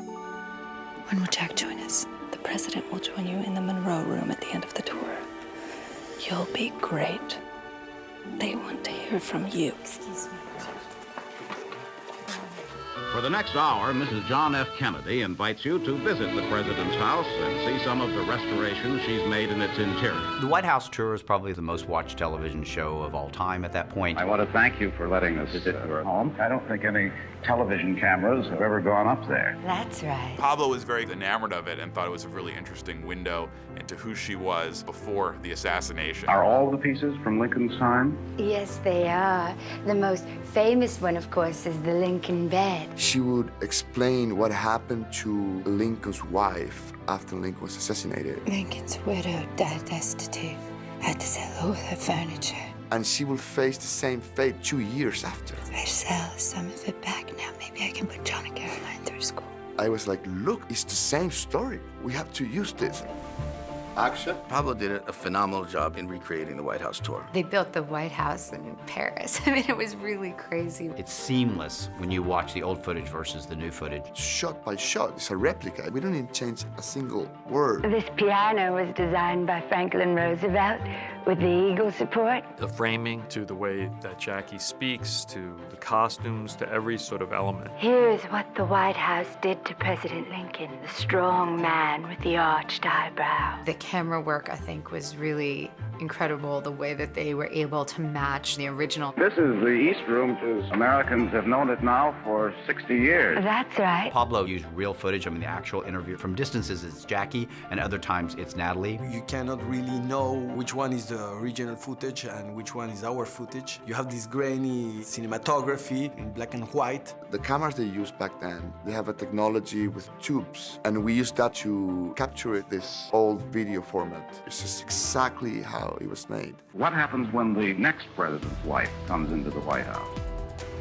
When will Jack join us? The president will join you in the Monroe room at the end of the tour. You'll be great. They want to hear from you. Excuse me. For the next hour, Mrs. John F. Kennedy invites you to visit the president's house and see some of the restorations she's made in its interior. The White House tour is probably the most watched television show of all time at that point. I want to thank you for letting us visit your home. I don't think any television cameras have ever gone up there. That's right. Pablo was very enamored of it and thought it was a really interesting window into who she was before the assassination. Are all the pieces from Lincoln's time? Yes, they are. The most famous one, of course, is the Lincoln bed. She would explain what happened to Lincoln's wife after Lincoln was assassinated. Lincoln's widow died destitute. Had to sell all her furniture. And she will face the same fate 2 years after. If I sell some of it back now, maybe I can put John and Caroline through school. I was like, look, it's the same story. We have to use this. Action. Pablo did a phenomenal job in recreating the White House tour. They built the White House in Paris. I mean, it was really crazy. It's seamless when you watch the old footage versus the new footage. Shot by shot, it's a replica. We don't even change a single word. This piano was designed by Franklin Roosevelt with the Eagle support. The framing, to the way that Jackie speaks, to the costumes, to every sort of element. Here is what the White House did to President Lincoln, the strong man with the arched eyebrow. The camera work, I think, was really incredible, the way that they were able to match the original. This is the East Room, as Americans have known it now for 60 years. That's right. Pablo used real footage. I mean, the actual interview. From distances, it's Jackie, and other times it's Natalie. You cannot really know which one is the original footage and which one is our footage. You have this grainy cinematography in black and white. The cameras they used back then, they have a technology with tubes, and we used that to capture this old video format. It's just exactly how it was made. What happens when the next president's wife comes into the White House?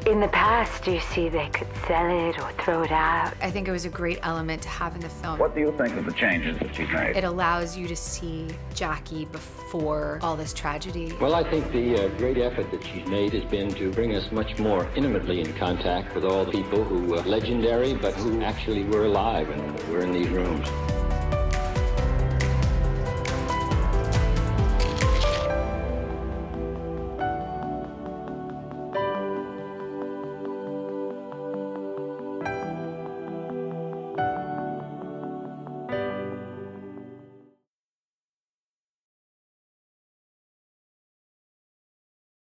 In the past, you see, they could sell it or throw it out. I think it was a great element to have in the film. What do you think of the changes that she's made? It allows you to see Jackie before all this tragedy. Well, I think the great effort that she's made has been to bring us much more intimately in contact with all the people who were legendary, but who actually were alive and were in these rooms.